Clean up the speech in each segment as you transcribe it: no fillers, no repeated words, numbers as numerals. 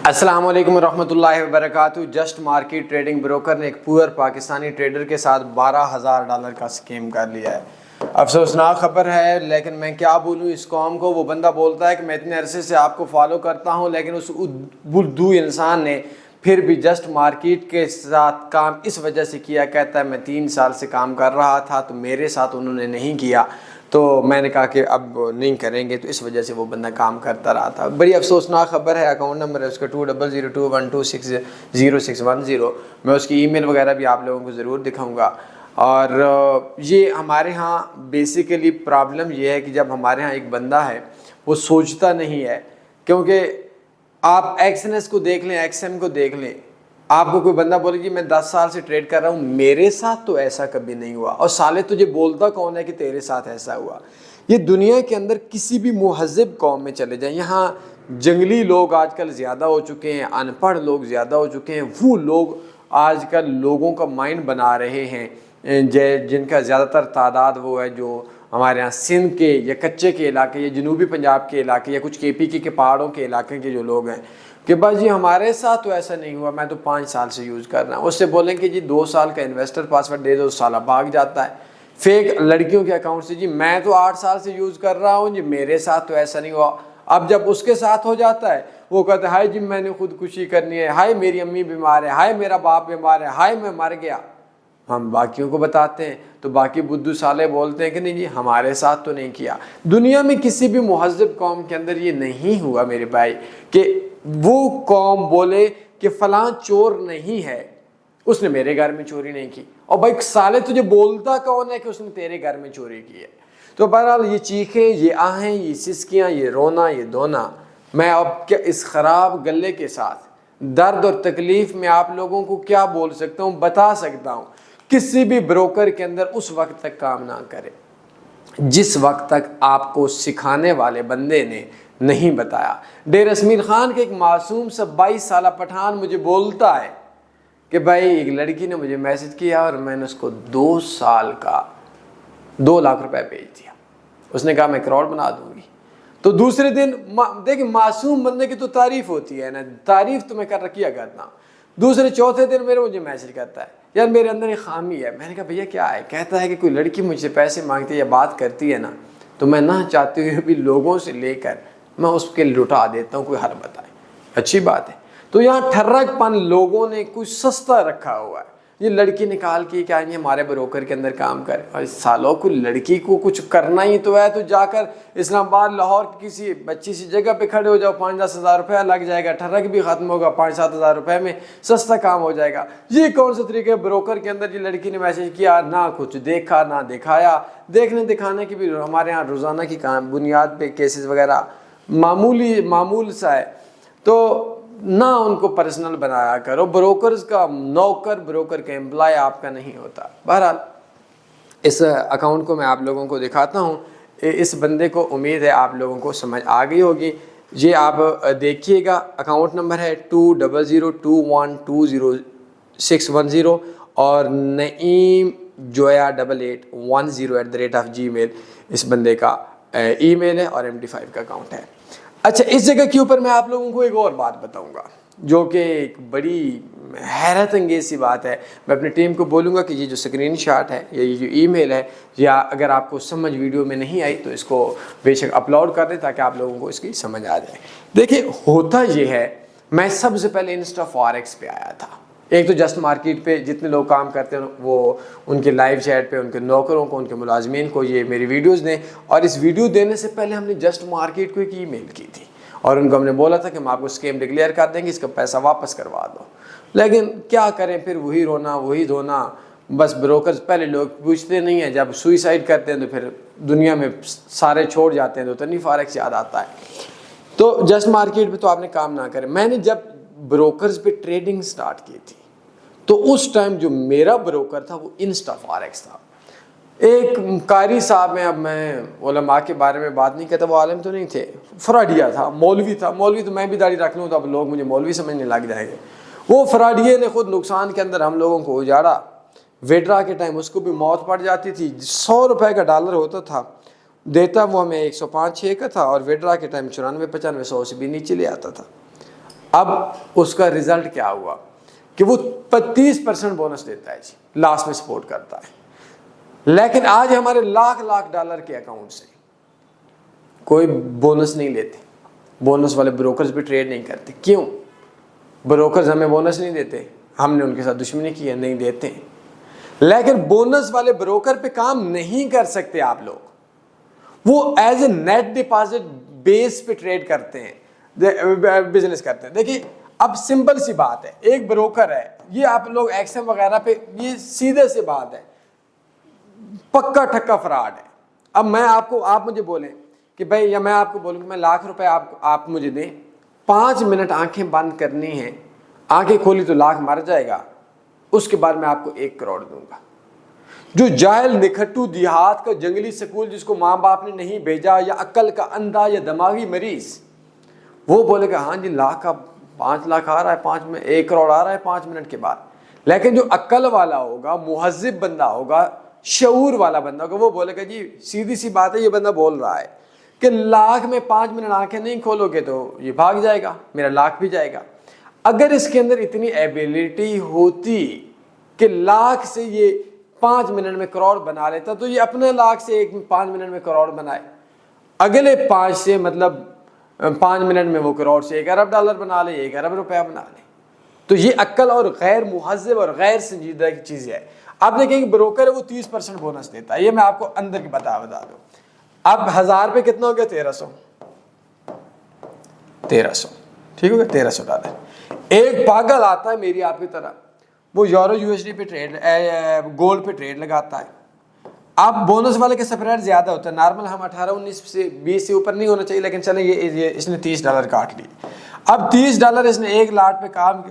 السلام علیکم ورحمۃ اللہ وبرکاتہ۔ جسٹ مارکیٹ ٹریڈنگ بروکر نے ایک پور پاکستانی ٹریڈر کے ساتھ $12,000 کا سکیم کر لیا ہے۔ افسوسناک خبر ہے، لیکن میں کیا بولوں اس قوم کو۔ وہ بندہ بولتا ہے کہ میں اتنے عرصے سے آپ کو فالو کرتا ہوں، لیکن اس بلدو انسان نے پھر بھی جسٹ مارکیٹ کے ساتھ کام اس وجہ سے کیا۔ کہتا ہے میں 3 سال سے کام کر رہا تھا تو میرے ساتھ انہوں نے نہیں کیا، تو میں نے کہا کہ اب نہیں کریں گے، تو اس وجہ سے وہ بندہ کام کرتا رہا تھا۔ بڑی افسوسناک خبر ہے۔ اکاؤنٹ نمبر ہے اس کا 200212600610۔ میں اس کی ای میل وغیرہ بھی آپ لوگوں کو ضرور دکھاؤں گا۔ اور یہ ہمارے ہاں بیسیکلی پرابلم یہ ہے کہ جب ہمارے ہاں ایک بندہ ہے وہ سوچتا نہیں ہے، کیونکہ آپ ایکس این ایس کو دیکھ لیں، ایکس ایم کو دیکھ لیں، آپ کو کوئی بندہ بولے کہ میں 10 سال سے ٹریڈ کر رہا ہوں، میرے ساتھ تو ایسا کبھی نہیں ہوا، اور سالے تجھے بولتا کون ہے کہ تیرے ساتھ ایسا ہوا؟ یہ دنیا کے اندر کسی بھی مہذب قوم میں چلے جائیں، یہاں جنگلی لوگ آج کل زیادہ ہو چکے ہیں، ان پڑھ لوگ زیادہ ہو چکے ہیں، وہ لوگ آج کل لوگوں کا مائنڈ بنا رہے ہیں، جن کا زیادہ تر تعداد وہ ہے جو ہمارے یہاں سندھ کے یا کچے کے علاقے یا جنوبی پنجاب کے علاقے یا کچھ کے پی کے پہاڑوں کے علاقے کے جو لوگ ہیں، کہ بس جی ہمارے ساتھ تو ایسا نہیں ہوا، میں تو 5 سال سے یوز کر رہا ہوں۔ اس سے بولیں کہ جی 2 سال کا انویسٹر پاسورڈ دے دو، سالہ بھاگ جاتا ہے۔ فیک لڑکیوں کے اکاؤنٹ سے جی میں تو 8 سال سے یوز کر رہا ہوں، جی میرے ساتھ تو ایسا نہیں ہوا۔ اب جب اس کے ساتھ ہو جاتا ہے وہ کہتا ہے ہائے جی میں نے خودکشی کرنی ہے، ہائے میری امی بیمار ہے، ہائے میرا باپ بیمار ہے، ہائے میں مر گیا۔ ہم باقیوں کو بتاتے ہیں تو باقی بدھو سالے بولتے ہیں کہ نہیں جی ہمارے ساتھ تو نہیں کیا۔ دنیا میں کسی بھی مہذب قوم کے اندر یہ نہیں ہوا میرے بھائی کہ وہ قوم بولے کہ فلاں چور نہیں ہے، اس نے میرے گھر میں چوری نہیں کی، اور بھائی سالے تجھے بولتا کون ہے کہ اس نے تیرے گھر میں چوری کی ہے؟ تو بہرحال یہ چیخیں، یہ آہیں، یہ سسکیاں، یہ رونا، یہ دھونا، میں اب کیا اس خراب گلے کے ساتھ درد اور تکلیف میں آپ لوگوں کو کیا بول سکتا ہوں، بتا سکتا ہوں۔ کسی بھی بروکر کے اندر اس وقت تک کام نہ کرے جس وقت تک آپ کو سکھانے والے بندے نے نہیں بتایا۔ ڈیر اسمیل خان کے ایک معصوم سا 22 سالہ پٹھان مجھے بولتا ہے کہ بھائی ایک لڑکی نے مجھے میسج کیا اور میں نے اس کو 2 سال کا 2 لاکھ روپے بھیج دیا، اس نے کہا میں کروڑ بنا دوں گی۔ تو دوسرے دن دیکھیں معصوم بندے کی تو تعریف ہوتی ہے نا، تعریف تو میں کر رکھیا کرتا ہوں۔ دوسرے چوتھے دن مجھے میسج کرتا ہے یار میرے اندر ایک خامی ہے۔ میں نے کہا بھیا کیا ہے؟ کہتا ہے کہ کوئی لڑکی مجھ سے پیسے مانگتی ہے یا بات کرتی ہے نا، تو میں نہ چاہتے ہوئے بھی لوگوں سے لے کر میں اس کے لٹا دیتا ہوں، کوئی حل بتائے۔ اچھی بات ہے۔ تو یہاں ٹھرک پن لوگوں نے کچھ سستا رکھا ہوا ہے، یہ لڑکی نکال کے کیا یہ ہمارے بروکر کے اندر کام کرے۔ اور سالوں کو لڑکی کو کچھ کرنا ہی تو ہے، تو جا کر اسلام آباد لاہور کی کسی اچھی سی جگہ پہ کھڑے ہو جاؤ، 5-10 ہزار روپیہ لگ جائے گا، ٹھرک بھی ختم ہوگا، 5-7 ہزار روپے میں سستا کام ہو جائے گا۔ یہ کون سا طریقہ ہے؟ بروکر کے اندر یہ لڑکی نے میسج کیا، نہ کچھ دیکھا نہ دکھایا۔ دیکھنے دکھانے کی بھی ہمارے یہاں روزانہ کی بنیاد پہ کیسز وغیرہ معمول سا ہے، تو نہ ان کو پرسنل بنایا کرو۔ بروکرز کا نوکر بروکر کا امپلائی آپ کا نہیں ہوتا۔ بہرحال اس اکاؤنٹ کو میں آپ لوگوں کو دکھاتا ہوں۔ اس بندے کو امید ہے آپ لوگوں کو سمجھ آ گئی ہوگی۔ یہ آپ دیکھیے گا، اکاؤنٹ نمبر ہے 2002120610 اور نعیم جویا 8810@gmail اس بندے کا ای میل ہے، اور MD5 کا اکاؤنٹ ہے۔ اچھا، اس جگہ کے اوپر میں آپ لوگوں کو ایک اور بات بتاؤں گا جو کہ ایک بڑی حیرت انگیز سی بات ہے۔ میں اپنی ٹیم کو بولوں گا کہ یہ جو اسکرین شاٹ ہے یا یہ جو ای میل ہے، یا اگر آپ کو سمجھ ویڈیو میں نہیں آئی تو اس کو بے شک اپلوڈ کر دیں تاکہ آپ لوگوں کو اس کی سمجھ آ جائے۔ دیکھیں ہوتا یہ ہے، میں سب سے پہلے انسٹا فاریکس پہ آیا تھا۔ ایک تو جسٹ مارکیٹ پہ جتنے لوگ کام کرتے ہیں وہ ان کے لائیو چیٹ پہ ان کے نوکروں کو، ان کے ملازمین کو یہ میری ویڈیوز دیں، اور اس ویڈیو دینے سے پہلے ہم نے جسٹ مارکیٹ کو ایک ای میل کی تھی اور ان کو ہم نے بولا تھا کہ ہم آپ کو اسکیم ڈکلیئر کر دیں گے، اس کا پیسہ واپس کروا دو۔ لیکن کیا کریں، پھر وہی رونا وہی دھونا۔ بس بروکرز پہلے لوگ پوچھتے نہیں ہیں، جب سوئسائڈ کرتے ہیں تو پھر دنیا میں سارے چھوڑ جاتے ہیں، تو نہیں فارکس یاد آتا ہے۔ تو جسٹ مارکیٹ پہ تو آپ نے کام نہ کریں۔ میں نے جب بروکرز پہ ٹریڈنگ سٹارٹ کی تھی تو اس ٹائم جو میرا بروکر تھا وہ انسٹا فاریکس تھا۔ ایک قاری صاحب ہیں، اب میں علماء کے بارے میں بات نہیں کرتا، وہ عالم تو نہیں تھے، فراڈیا تھا، مولوی تھا۔ مولوی تو میں بھی داڑھی رکھ لوں تو اب لوگ مجھے مولوی سمجھنے لگ جائیں گے۔ وہ فراڈیے نے خود نقصان کے اندر ہم لوگوں کو اجاڑا۔ ویڈرا کے ٹائم اس کو بھی موت پڑ جاتی تھی۔ 100 روپے کا ڈالر ہوتا تھا، دیتا وہ ہمیں 105-6 کا تھا، اور ویڈرا کے ٹائم 94-95-100 سے بھی نیچے لے آتا تھا۔ اب اس کا رزلٹ کیا ہوا کہ وہ 30% بونس دیتا ہے جی، لاسٹ میں سپورٹ کرتا ہے. لیکن آج ہمارے لاکھ ڈالر کے اکاؤنٹ سے کوئی بونس نہیں لیتے. بونس والے بروکرز بھی ٹریڈ نہیں کرتے. کیوں؟ بروکرز ہمیں بونس نہیں دیتے، ہم نے ان کے ساتھ دشمنی کی ہے، نہیں دیتے. لیکن بونس والے بروکر پہ کام نہیں کر سکتے آپ لوگ. وہ ایز اے نیٹ ڈپازٹ بیس پہ ٹریڈ کرتے ہیں، بزنس کرتے ہیں. دیکھیے اب سمپل سی بات ہے، ایک بروکر ہے، یہ آپ لوگ ایکسم وغیرہ پہ، یہ سیدھے سے بات ہے، پکا ٹھکا فراڈ ہے. اب میں آپ مجھے بولیں کہ بھائی، یا میں آپ کو بولوں کہ میں ₹1,00,000 آپ مجھے دیں، 5 منٹ آنکھیں بند کرنی ہیں، آنکھیں کھولی تو لاکھ مر جائے گا، اس کے بعد میں آپ کو 1 کروڑ دوں گا. جو جاہل نکھٹو دیہات کا جنگلی سکول جس کو ماں باپ نے نہیں بھیجا، یا عقل کا اندھا یا دماغی مریض، وہ بولے گا ہاں جی 1,00,000 کا 5 لاکھ آ رہا ہے، 1 کروڑ آ رہا ہے 5 منٹ کے بعد. لیکن جو عقل والا ہوگا، مہذب بندہ ہوگا، شعور والا بندہ ہوگا، وہ بولے گا جی سیدھی سی بات ہے، یہ بندہ بول رہا ہے کہ 1,00,000 میں 5 منٹ آنکھیں نہیں کھولو گے تو یہ بھاگ جائے گا، میرا 1,00,000 بھی جائے گا. اگر اس کے اندر اتنی ایبیلٹی ہوتی کہ 1,00,000 سے یہ 5 منٹ میں کروڑ بنا لیتا، تو یہ اپنے 1,00,000 سے 5 منٹ میں کروڑ بنائے، اگلے 5 سے مطلب 5 منٹ میں وہ کروڑ سے 1 ارب ڈالر بنا لے، 1 ارب روپیہ بنا لے. تو یہ عقل اور غیر مہذب اور غیر سنجیدہ کی چیز ہے. آپ دیکھیں کہ بروکر ہے وہ 30% بونس دیتا ہے، یہ میں آپ کو اندر کی بتا دوں. اب 1,000 پہ کتنا ہو گیا؟ 1300 ٹھیک ہو گیا، 1300 ڈالر. ایک پاگل آتا ہے میری آپ کی طرح، وہ یورو USD پہ ٹریڈ، گولڈ پہ ٹریڈ لگاتا ہے. اب بونس والے کے سپریٹ زیادہ ہوتا ہے، نارمل ہم 18 19 سے 20 سے اوپر نہیں ہونا چاہیے، لیکن چلیں یہ اس نے $30 کاٹ لی. اب $30 اس نے 1 لاٹ پہ کام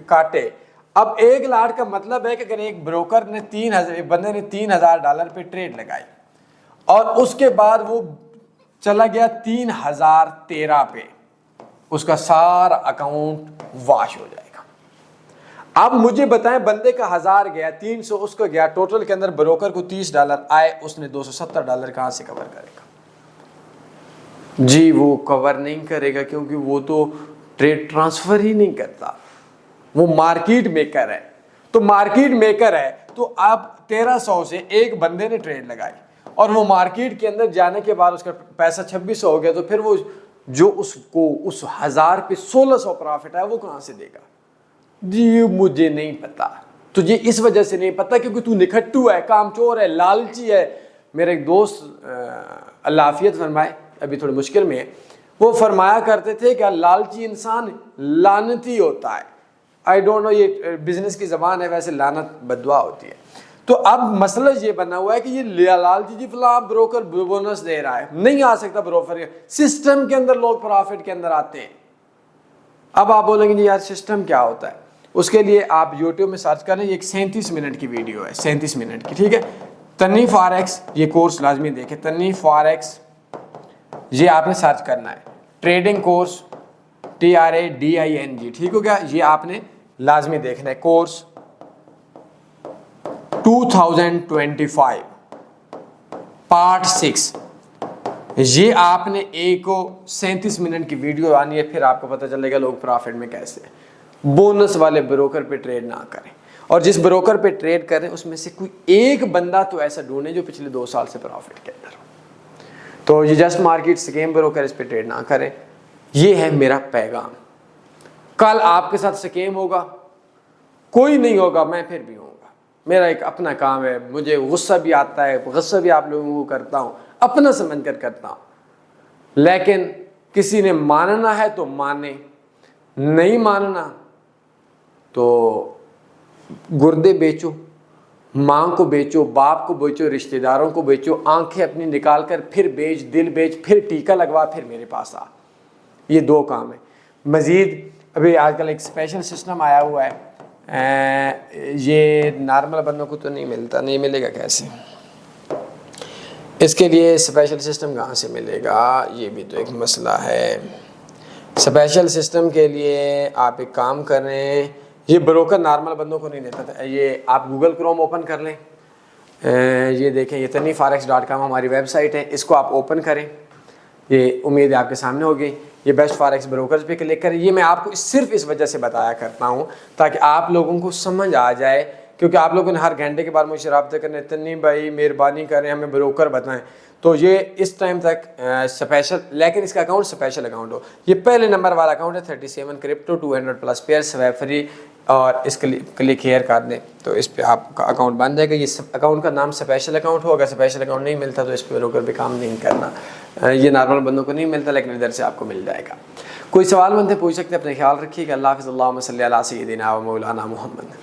کاٹے. اب 1 لاٹ کا مطلب ہے کہ اگر ایک بروکر نے ایک بندے نے $3,000 پہ ٹریڈ لگائی اور اس کے بعد وہ چلا گیا 3,013 پہ، اس کا سارا اکاؤنٹ واش ہو جائے گا. اب مجھے بتائیں، بندے کا 1,000 گیا، 300 اس کا گیا، ٹوٹل کے اندر بروکر کو $30 آئے، اس نے $270 کہاں سے کور کرے گا؟ جی وہ کور نہیں کرے گا، کیونکہ وہ تو ٹریڈ ٹرانسفر ہی نہیں کرتا، وہ مارکیٹ میکر ہے. تو مارکیٹ میکر ہے تو آپ 1300 سے ایک بندے نے ٹریڈ لگائی اور وہ مارکیٹ کے اندر جانے کے بعد اس کا پیسہ 2600 ہو گیا، تو پھر وہ جو اس کو اس 1,000 پہ 1,600 پرافٹ ہے وہ کہاں سے دے گا؟ جی مجھے نہیں پتا. تجھے اس وجہ سے نہیں پتا کیونکہ تو نکھٹو ہے، کام چور ہے، لالچی ہے. میرے ایک دوست اللہ عافیت فرمائے، ابھی تھوڑی مشکل میں ہے، وہ فرمایا کرتے تھے کہ لالچی انسان لعنتی ہوتا ہے. آئی ڈونٹ نو یہ بزنس کی زبان ہے، ویسے لعنت بددعا ہوتی ہے. تو اب مسئلہ یہ بنا ہوا ہے کہ یہ لالچی جی فلاں بروکر بونس دے رہا ہے، نہیں آ سکتا بروکر. سسٹم کے اندر لوگ پرافٹ کے اندر آتے ہیں. اب آپ بولیں گے جی یار سسٹم کیا ہوتا ہے؟ اس کے لیے آپ یوٹیوب میں سرچ کریں، یہ ایک 37 منٹ کی ویڈیو ہے، 37 منٹ کی، ٹھیک ہے. تنی فاریکس، یہ کورس لازمی دیکھیں، تنی فاریکس، یہ آپ نے سرچ کرنا ہے، ٹریڈنگ کورس TRADING، ٹھیک ہو گیا. یہ آپ نے لازمی دیکھنا ہے، کورس 2025 پارٹ 6. یہ آپ نے ایک 37 منٹ کی ویڈیو آنی ہے، پھر آپ کو پتہ چلے گا لوگ پرافٹ میں کیسے ہیں. بونس والے بروکر پہ ٹریڈ نہ کریں، اور جس بروکر پہ ٹریڈ کریں اس میں سے کوئی ایک بندہ تو ایسا ڈھونڈیں جو پچھلے 2 سال سے پرافٹ کے اندر ہو. تو یہ جسٹ مارکیٹ سکیم بروکر، اس پہ ٹریڈ نہ کریں. یہ ہے میرا پیغام. کل آپ کے ساتھ سکیم ہوگا، کوئی نہیں ہوگا، میں پھر بھی ہوں گا. میرا ایک اپنا کام ہے، مجھے غصہ بھی آتا ہے، غصہ بھی آپ لوگوں کو کرتا ہوں، اپنا سمجھ کر کرتا ہوں. لیکن کسی نے ماننا ہے تو مانے، نہیں ماننا تو گردے بیچو، ماں کو بیچو، باپ کو بیچو، رشتہ داروں کو بیچو، آنکھیں اپنی نکال کر پھر بیچ، دل بیچ، پھر ٹیکا لگوا، پھر میرے پاس آ. یہ 2 کام ہیں. مزید ابھی آج کل ایک اسپیشل سسٹم آیا ہوا ہے، یہ نارمل بندوں کو تو نہیں ملتا، نہیں ملے گا کیسے؟ اس کے لیے اسپیشل سسٹم کہاں سے ملے گا؟ یہ بھی تو ایک مسئلہ ہے. اسپیشل سسٹم کے لیے آپ ایک کام کریں، یہ بروکر نارمل بندوں کو نہیں دیتا تھا. یہ آپ گوگل کروم اوپن کر لیں، یہ دیکھیں، یہ تنی فاریکس.com ہماری ویب سائٹ ہے، اس کو آپ اوپن کریں. یہ امید ہے آپ کے سامنے ہوگی۔ یہ بیسٹ فاریکس بروکرز پہ کلک کریں۔ یہ میں آپ کو صرف اس وجہ سے بتایا کرتا ہوں تاکہ آپ لوگوں کو سمجھ آ جائے، کیونکہ آپ لوگوں نے ہر گھنٹے کے بعد مجھ سے رابطہ کرنے، تنی بھائی مہربانی کریں ہمیں بروکر بتائیں، تو یہ اس ٹائم تک اسپیشل، لیکن اس کا اکاؤنٹ اسپیشل اکاؤنٹ ہو۔ یہ پہلے نمبر والا اکاؤنٹ ہے 37 کرپٹو 200+ پیئر سویپ فری، اور اس کے کلک ہیئر کر دیں تو اس پہ آپ کا اکاؤنٹ بن جائے گا۔ یہ اکاؤنٹ کا نام اسپیشل اکاؤنٹ ہوگا، اسپیشل اکاؤنٹ نہیں ملتا تو اس پہ بروکر پہ کام نہیں کرنا، یہ نارمل بندوں کو نہیں ملتا، لیکن ادھر سے آپ کو مل جائے گا۔ کوئی سوال بنتے پوچھ سکتے ہیں، اپنے خیال رکھیے گا۔ اللہ حافظ۔ اللہم صلی علی سیدنا و مولانا محمد۔